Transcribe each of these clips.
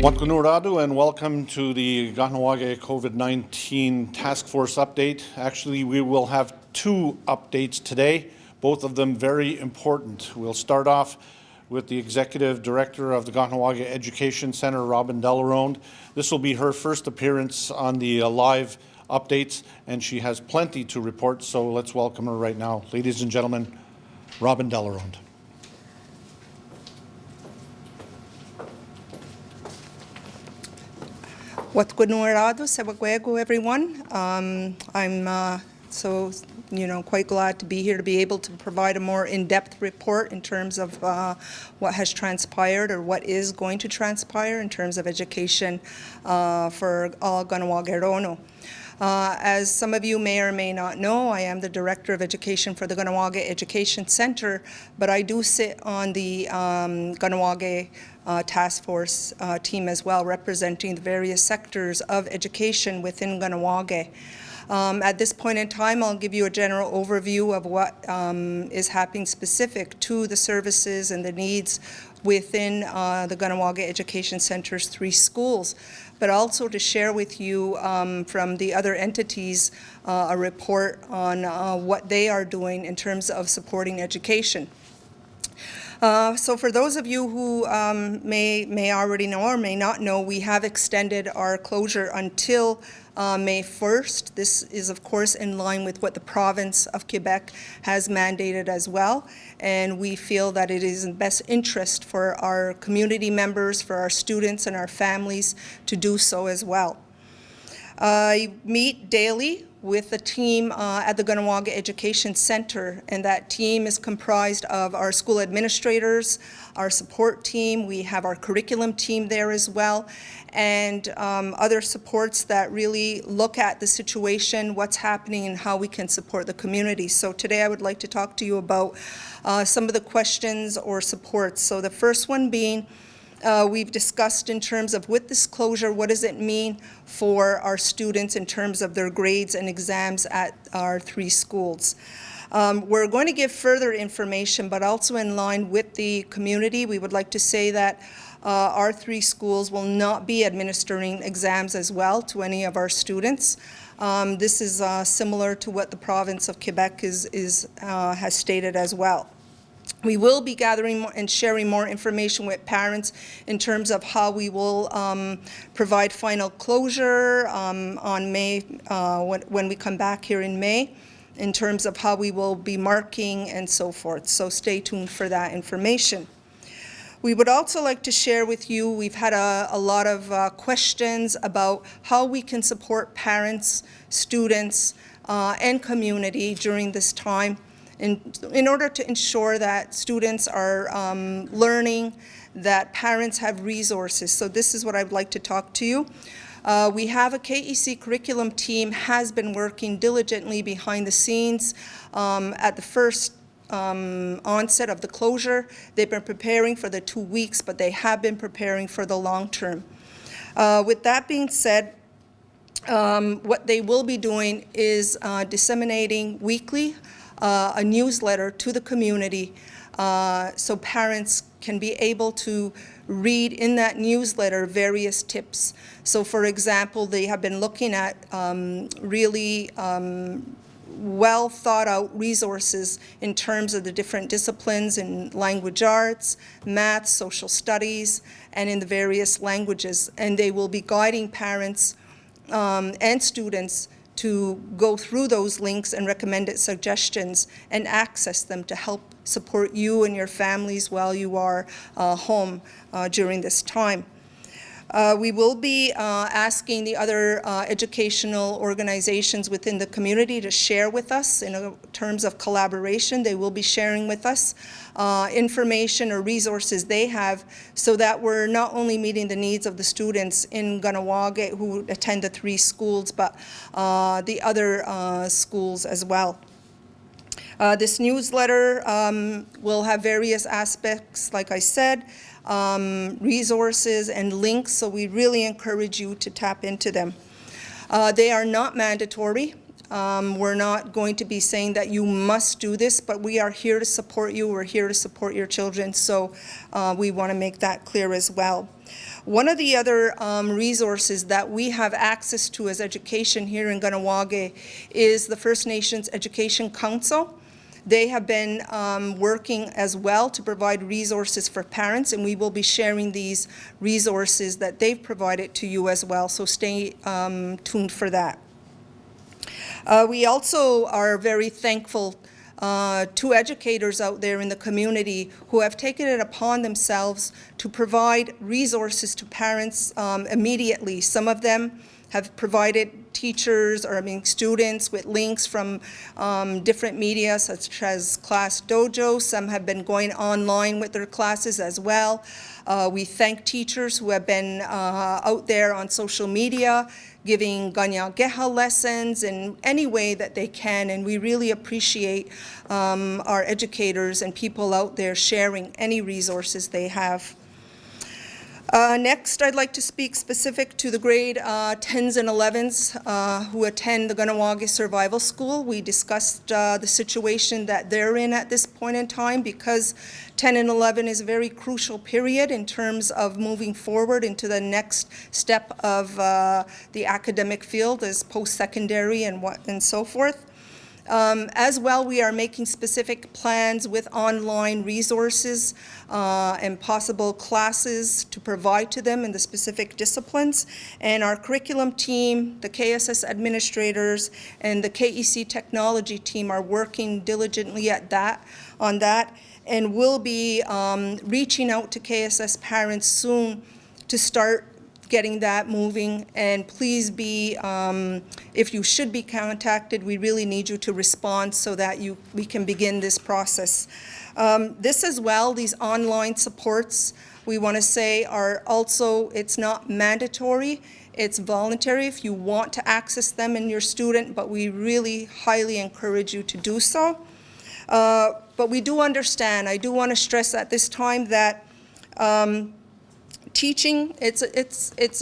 Watkunuradu, and welcome to the Kahnawake COVID-19 Task Force update. Actually, we will have two updates today, both of them very important. We'll start off with the Executive Director of the Kahnawake Education Center, Robin Delaronde. This will be her first appearance on the live updates, and she has plenty to report, so let's welcome her right now. Ladies and gentlemen, Robin Delaronde. Watkunuradu, Sewagwegu, everyone. I'm quite glad to be here to be able to provide a more in-depth report in terms of what has transpired or what is going to transpire in terms of education for all Kahnawake. As some of you may or may not know, I am the Director of Education for the Kahnawake Education Center, but I do sit on the Kahnawake Task Force team as well, representing the various sectors of education within Kahnawake. At this point in time, I'll give you a general overview of what is happening specific to the services and the needs within the Kahnawake Education Center's 3 schools, but also to share with you from the other entities a report on what they are doing in terms of supporting education. So for those of you who may already know or may not know, we have extended our closure until May 1st. This is, of course, in line with what the province of Quebec has mandated as well, and we feel that it is in best interest for our community members, for our students and our families to do so as well. I meet daily with the team at the Kahnawake Education Center, and that team is comprised of our school administrators, our support team, we have our curriculum team there as well, and other supports that really look at the situation, what's happening, and how we can support the community. So today I would like to talk to you about some of the questions or supports. So the first one being, we've discussed in terms of with this closure, what does it mean for our students in terms of their grades and exams at our 3 schools. We're going to give further information, but also in line with the community, we would like to say that our 3 schools will not be administering exams as well to any of our students. This is similar to what the province of Quebec has stated as well. We will be gathering and sharing more information with parents in terms of how we will provide final closure on May, when we come back here in May, in terms of how we will be marking and so forth. So stay tuned for that information. We would also like to share with you, we've had a lot of questions about how we can support parents, students, and community during this time in order to ensure that students are learning, that parents have resources. So this is what I'd like to talk to you. We have a KEC curriculum team has been working diligently behind the scenes at the first onset of the closure. They've been preparing for the 2 weeks, but they have been preparing for the long term. With that being said, what they will be doing is disseminating weekly a newsletter to the community so parents can be able to read in that newsletter various tips. So for example, they have been looking at really well thought out resources in terms of the different disciplines in language arts, math, social studies, and in the various languages. And they will be guiding parents and students to go through those links and recommended suggestions and access them to help support you and your families while you are home during this time. We will be asking the other educational organizations within the community to share with us in terms of collaboration. They will be sharing with us information or resources they have so that we're not only meeting the needs of the students in Kahnawake who attend the 3 schools, but the other schools as well. This newsletter will have various aspects, like I said, resources and links, so we really encourage you to tap into them. They are not mandatory. We're not going to be saying that you must do this, but we are here to support you. We're here to support your children, so we want to make that clear as well. One of the other resources that we have access to as education here in Kahnawake is the First Nations Education Council. They have been working as well to provide resources for parents, and we will be sharing these resources that they've provided to you as well, so stay tuned for that. We also are very thankful to educators out there in the community who have taken it upon themselves to provide resources to parents immediately. Some of them have provided teachers students with links from different media such as Class Dojo. Some have been going online with their classes as well. We thank teachers who have been out there on social media giving Kahnawake lessons in any way that they can, and we really appreciate our educators and people out there sharing any resources they have. Next, I'd like to speak specific to the grade 10s and 11s who attend the Kahnawake Survival School. We discussed the situation that they're in at this point in time, because 10 and 11 is a very crucial period in terms of moving forward into the next step of the academic field as post-secondary and so forth. As well, we are making specific plans with online resources and possible classes to provide to them in the specific disciplines. And our curriculum team, the KSS administrators, and the KEC technology team are working diligently on that, and will be reaching out to KSS parents soon to start getting that moving. And please be, if you should be contacted, we really need you to respond so that we can begin this process. This as well, these online supports, we want to say are also, it's not mandatory, it's voluntary if you want to access them in your student, but we really highly encourage you to do so. But we do understand, I do want to stress at this time that teaching, it's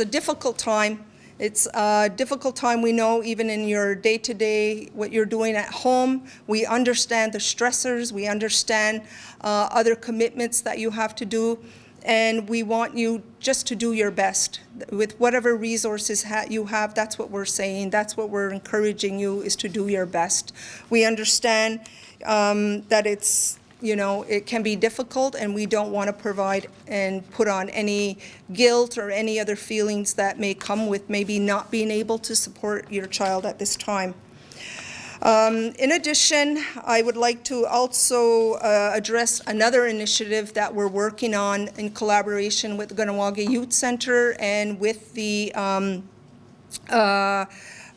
a difficult time. It's a difficult time, we know, even in your day-to-day, what you're doing at home. We understand the stressors, we understand other commitments that you have to do, and we want you just to do your best. With whatever resources you have, that's what we're saying, that's what we're encouraging you, is to do your best. We understand that it's, it can be difficult, and we don't want to provide and put on any guilt or any other feelings that may come with maybe not being able to support your child at this time. In addition, I would like to also address another initiative that we're working on in collaboration with the Kahnawake Youth Center and with the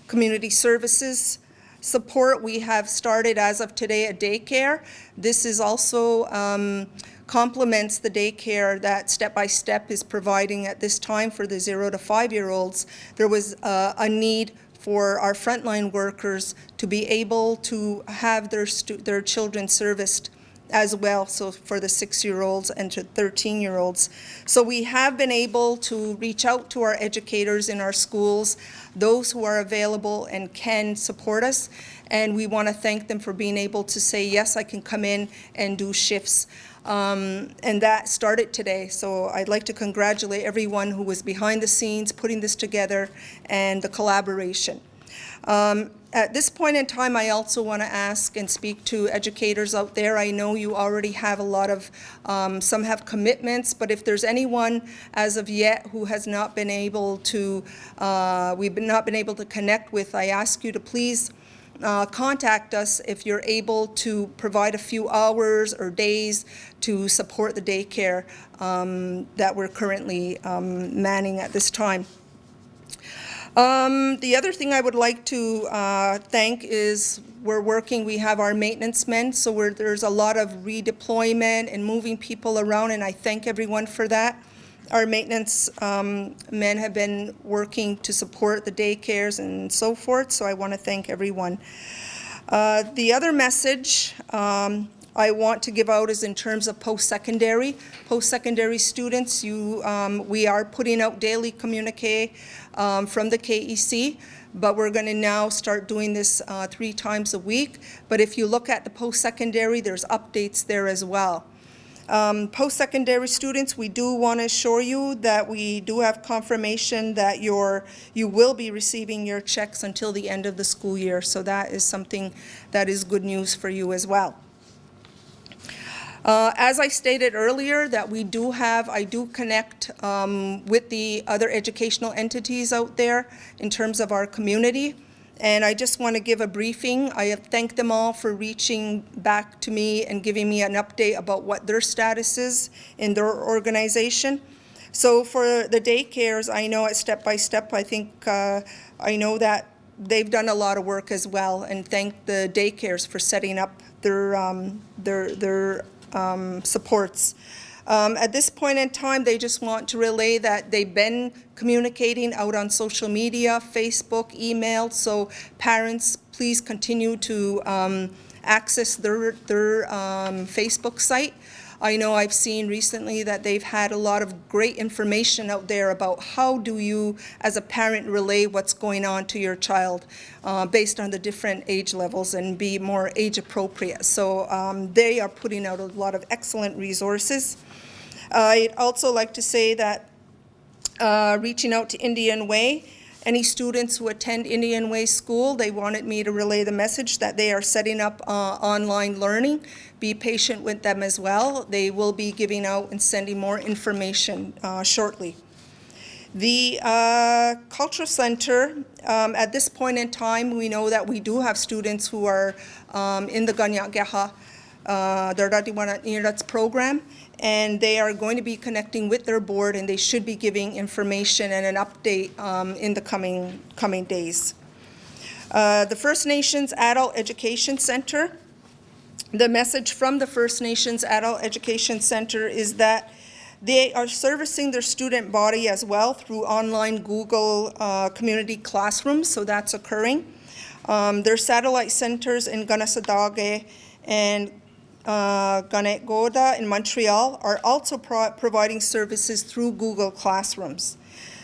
Community Services support. We have started as of today a daycare. This is also complements the daycare that Step by Step is providing at this time for the 0 to 5-year-olds. There was a need for our frontline workers to be able to have their children serviced as well, so for the 6-year-olds and to 13-year-olds. So we have been able to reach out to our educators in our schools, those who are available and can support us, and we want to thank them for being able to say, yes, I can come in and do shifts. And that started today, so I'd like to congratulate everyone who was behind the scenes putting this together and the collaboration. At this point in time, I also want to ask and speak to educators out there. I know you already have a lot of, some have commitments, but if there's anyone as of yet who has not been able to, we've not been able to connect with, I ask you to please contact us if you're able to provide a few hours or days to support the daycare that we're currently manning at this time. The other thing I would like to thank is we have our maintenance men, so there's a lot of redeployment and moving people around, and I thank everyone for that. Our maintenance men have been working to support the daycares and so forth, so I want to thank everyone. The other message, I want to give out is in terms of post-secondary. Post-secondary students, we are putting out daily communique from the KEC, but we're going to now start doing this 3 times a week. But if you look at the post-secondary, there's updates there as well. Post-secondary students, we do want to assure you that we do have confirmation that you will be receiving your checks until the end of the school year. So that is something that is good news for you as well. As I stated earlier, that I do connect with the other educational entities out there in terms of our community. And I just want to give a briefing. I thank them all for reaching back to me and giving me an update about what their status is in their organization. So for the daycares, I know at Step by Step, I know that they've done a lot of work as well, and thank the daycares for setting up their supports. At this point in time, they just want to relay that they've been communicating out on social media, Facebook, email, so parents, please continue to access their Facebook site. I know I've seen recently that they've had a lot of great information out there about how do you, as a parent, relay what's going on to your child based on the different age levels and be more age appropriate. So they are putting out a lot of excellent resources. I'd also like to say that reaching out to Indian Way, any students who attend Indian Way School, they wanted me to relay the message that they are setting up online learning. Be patient with them as well. They will be giving out and sending more information shortly. The Cultural Center, at this point in time, we know that we do have students who are in the Kahnawake program, and they are going to be connecting with their board, and they should be giving information and an update in the coming days. The First Nations Adult Education Center, the message from the First Nations Adult Education Center is that they are servicing their student body as well through online Google community classrooms, so that's occurring. Their satellite centers in Kahnawake and Kahnawake in Montreal are also providing services through Google Classrooms.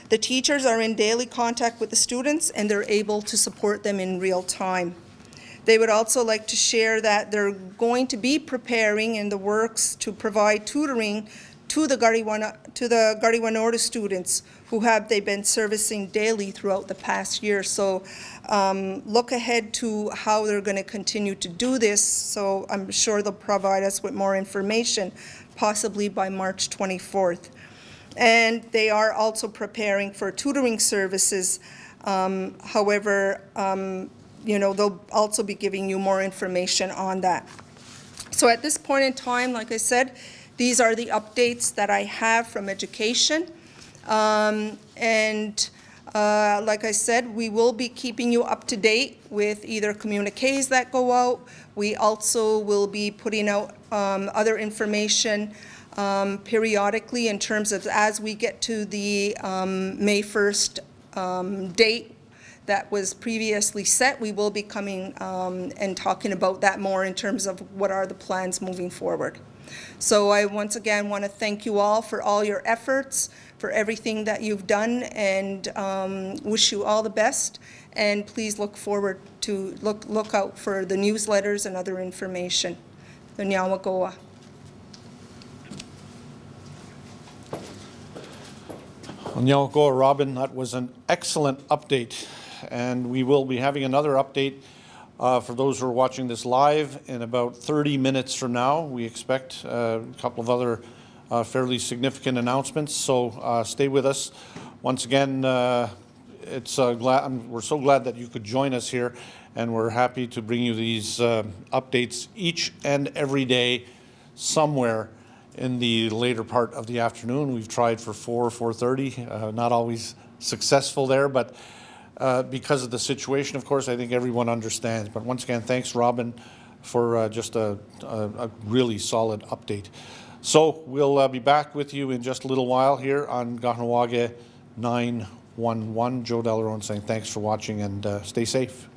The teachers are in daily contact with the students, and they're able to support them in real time. They would also like to share that they're going to be preparing in the works to provide tutoring to the Gariwanorda students who they've been servicing daily throughout the past year. So look ahead to how they're going to continue to do this. So I'm sure they'll provide us with more information, possibly by March 24th. And they are also preparing for tutoring services. However, they'll also be giving you more information on that. So at this point in time, like I said, these are the updates that I have from education. Like I said, we will be keeping you up to date with either communiques that go out. We also will be putting out other information periodically in terms of as we get to the May 1st date that was previously set. We will be coming and talking about that more in terms of what are the plans moving forward. So I once again want to thank you all for all your efforts, for everything that you've done, and wish you all the best. And please look forward to, look out for the newsletters and other information. The Nyawagoa. Nyawagoa, Robin, that was an excellent update. And we will be having another update for those who are watching this live in about 30 minutes from now. We expect a couple of other fairly significant announcements, so stay with us. Once again, we're so glad that you could join us here, and we're happy to bring you these updates each and every day somewhere in the later part of the afternoon. We've tried for 4:30, not always successful there, but because of the situation, of course, I think everyone understands. But once again, thanks, Robin, for just a really solid update. So we'll be back with you in just a little while here on Kahnawake 911. Joe Delaronde saying thanks for watching, and stay safe.